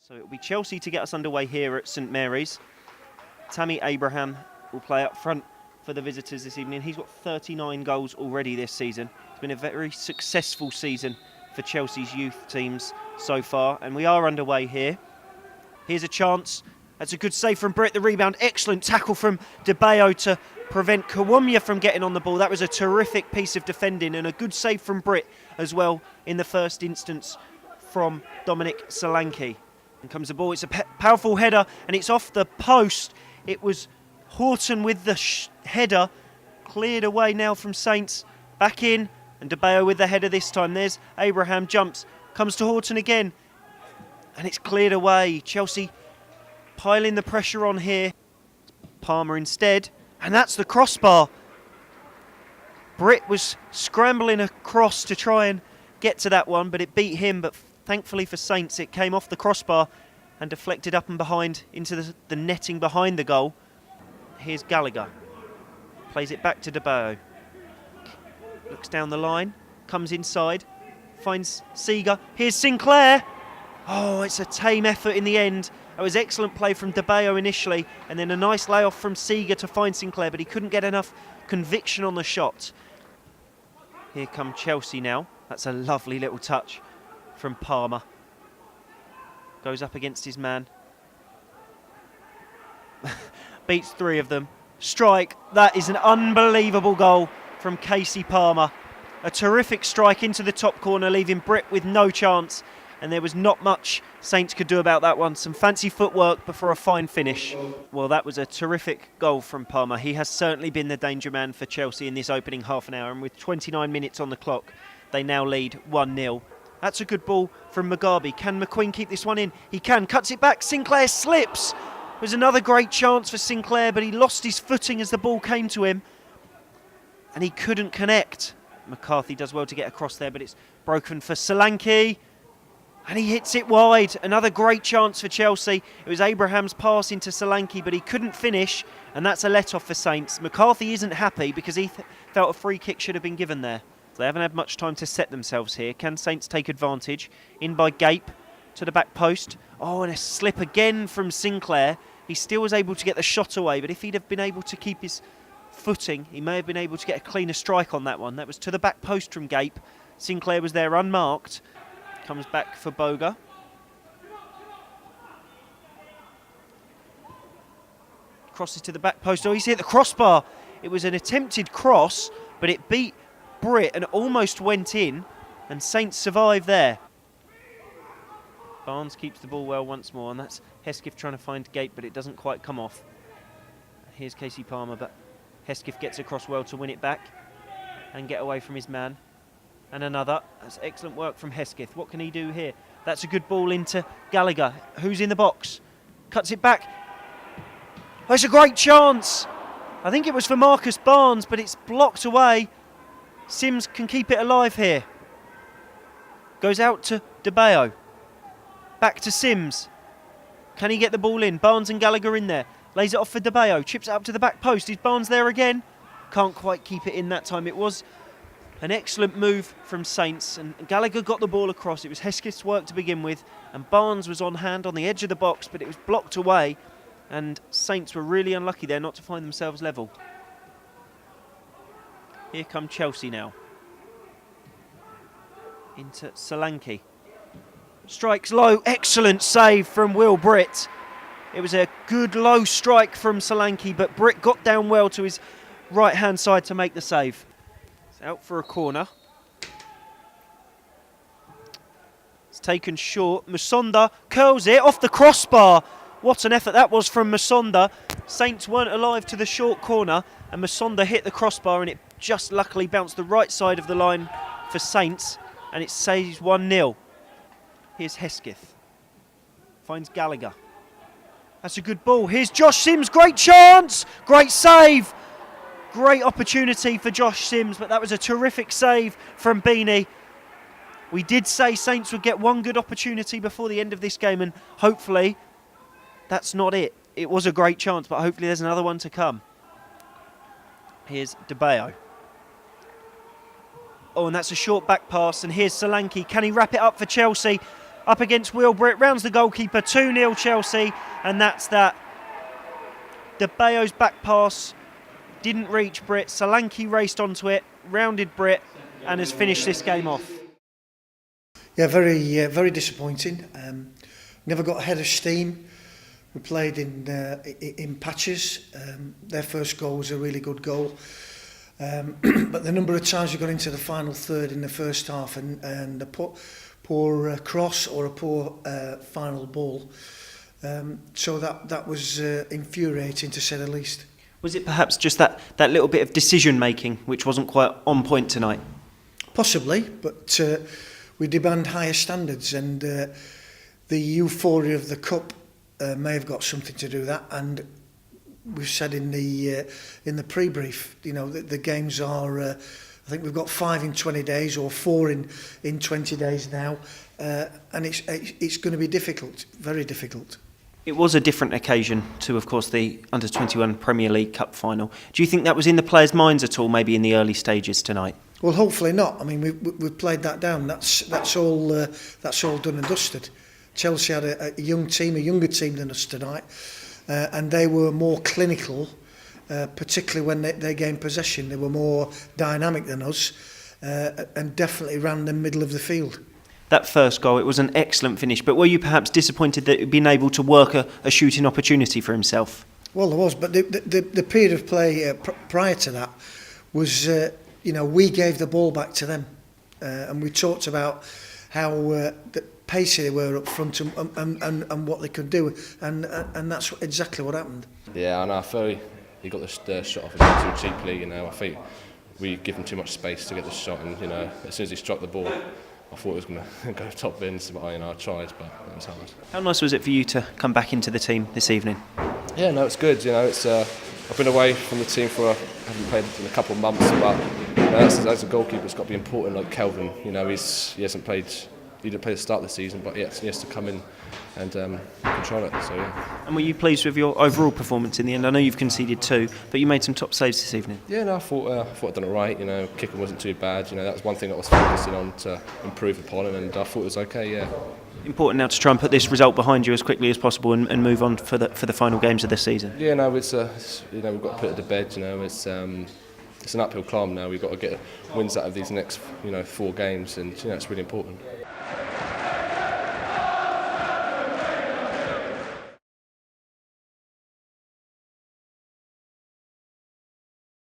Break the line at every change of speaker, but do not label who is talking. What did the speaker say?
So it'll be Chelsea to get us underway here at St Mary's. Tammy Abraham will play up front for the visitors this evening. He's got 39 goals already this season. It's been a very successful season for Chelsea's youth teams so far, and we are underway here. Here's a chance. That's a good save from Britt. The rebound, excellent tackle from De Bayo to prevent Kawamia from getting on the ball. That was a terrific piece of defending and a good save from Britt as well in the first instance from Dominic Solanke. And comes the ball. It's a powerful header and it's off the post. It was Horton with the header, cleared away now from Saints. Back in, and De Bayo with the header this time. There's Abraham, jumps, comes to Horton again, and it's cleared away. Chelsea piling the pressure on here. Palmer instead, and that's the crossbar. Britt was scrambling across to try and get to that one, but it beat him. But thankfully for Saints, it came off the crossbar and deflected up and behind into the netting behind the goal. Here's Gallagher. Plays it back to De Bayo. Looks down the line, comes inside, finds Seeger. Here's Sinclair. Oh, it's a tame effort in the end. That was excellent play from De Bayo initially, and then a nice layoff from Seeger to find Sinclair, but he couldn't get enough conviction on the shot. Here come Chelsea now. That's a lovely little touch from Palmer. Goes up against his man. Beats three of them. Strike. That is an unbelievable goal from Casey Palmer. A terrific strike into the top corner, leaving Britt with no chance. And there was not much Saints could do about that one. Some fancy footwork before a fine finish. Well, that was a terrific goal from Palmer. He has certainly been the danger man for Chelsea in this opening half an hour. And with 29 minutes on the clock, they now lead 1-0. That's a good ball from Mugabe. Can McQueen keep this one in? He can. Cuts it back. Sinclair slips. It was another great chance for Sinclair, but he lost his footing as the ball came to him. And he couldn't connect. McCarthy does well to get across there, but it's broken for Solanke. And he hits it wide. Another great chance for Chelsea. It was Abraham's pass into Solanke, but he couldn't finish. And that's a let-off for Saints. McCarthy isn't happy because he felt a free kick should have been given there. They haven't had much time to set themselves here. Can Saints take advantage? In by Gape to the back post. Oh, and a slip again from Sinclair. He still was able to get the shot away, but if he'd have been able to keep his footing, he may have been able to get a cleaner strike on that one. That was to the back post from Gape. Sinclair was there unmarked. Comes back for Boga. Crosses to the back post. Oh, he's hit the crossbar. It was an attempted cross, but it beat Britt and almost went in, and Saints survive there. Barnes keeps the ball well once more, and that's Hesketh trying to find Gape, but it doesn't quite come off. Here's Casey Palmer, but Hesketh gets across well to win it back and get away from his man. And another. That's excellent work from Hesketh. What can he do here? That's a good ball into Gallagher, who's in the box. Cuts it back. Oh, it's a great chance. I think it was for Marcus Barnes, but it's blocked away. Sims can keep it alive here. Goes out to De Bayo. Back to Sims. Can he get the ball in? Barnes and Gallagher in there. Lays it off for De Bayo. Chips it up to the back post. Is Barnes there again? Can't quite keep it in that time. It was an excellent move from Saints, and Gallagher got the ball across. It was Hesketh's work to begin with, and Barnes was on hand on the edge of the box, but it was blocked away, and Saints were really unlucky there not to find themselves level. Here come Chelsea now. Into Solanke. Strikes low. Excellent save from Will Britt. It was a good low strike from Solanke, but Britt got down well to his right-hand side to make the save. It's out for a corner. It's taken short. Musonda curls it off the crossbar. What an effort that was from Musonda. Saints weren't alive to the short corner, and Musonda hit the crossbar, and it just luckily bounced the right side of the line for Saints, and it saves 1-0. Here's Hesketh. Finds Gallagher. That's a good ball. Here's Josh Sims. Great chance. Great save. Great opportunity for Josh Sims, but that was a terrific save from Beanie. We did say Saints would get one good opportunity before the end of this game, and hopefully that's not it. It was a great chance, but hopefully there's another one to come. Here's De Bayo. Oh, and that's a short back pass, and here's Solanke. Can he wrap it up for Chelsea? up against Will Britt, rounds the goalkeeper, 2-0 Chelsea, and that's that. De Bayo's back pass didn't reach Britt. Solanke raced onto it, rounded Britt, and has finished this game off.
Yeah, very disappointing. Never got ahead of steam. We played in patches. Their first goal was a really good goal. But the number of times we got into the final third in the first half and a poor cross or a poor final ball. So that was infuriating, to say the least.
Was it perhaps just that little bit of decision making which wasn't quite on point tonight?
Possibly, but we demand higher standards, and the euphoria of the cup may have got something to do with that. And we've said in the pre-brief, you know, the games are. I think we've got 5 in 20 days or 4 in 20 days now, and it's going to be difficult, very difficult.
It was a different occasion to, of course, the Under-21 Premier League Cup final. Do you think that was in the players' minds at all, maybe in the early stages tonight?
Well, hopefully not. I mean, we've played that down. That's all done and dusted. Chelsea had a young team, a younger team than us tonight, and they were more clinical, particularly when they gained possession. They were more dynamic than us, and definitely ran the middle of the field.
That first goal, it was an excellent finish, but were you perhaps disappointed that he'd been able to work a shooting opportunity for himself?
Well, there was, but the period of play prior to that was, we gave the ball back to them, and we talked about how pacey they were up front and what they could do, and that's exactly what happened.
Yeah, I know. I feel he got the shot off a bit too cheaply. You know, I think we give him too much space to get the shot, and as soon as he struck the ball, I thought it was going to go top bins, but I tried, but it was hard. How
nice was it for you to come back into the team this evening?
Yeah, no, it's good. It's I've been away from the team I haven't played in a couple of months, but as a goalkeeper, it's got to be important. Like Kelvin, he hasn't played. He didn't play at the start of the season, but he has to come in and control it. So yeah.
And were you pleased with your overall performance in the end? I know you've conceded 2, but you made some top saves this evening.
Yeah, no, I thought I'd done it right. Kicking wasn't too bad. That was one thing I was focusing on to improve upon, and I thought it was okay. Yeah.
Important now to try and put this result behind you as quickly as possible and move on for the final games of the season.
Yeah, no, it's we've got to put it to bed. It's an uphill climb now. We've got to get wins out of these next 4 games, and it's really important.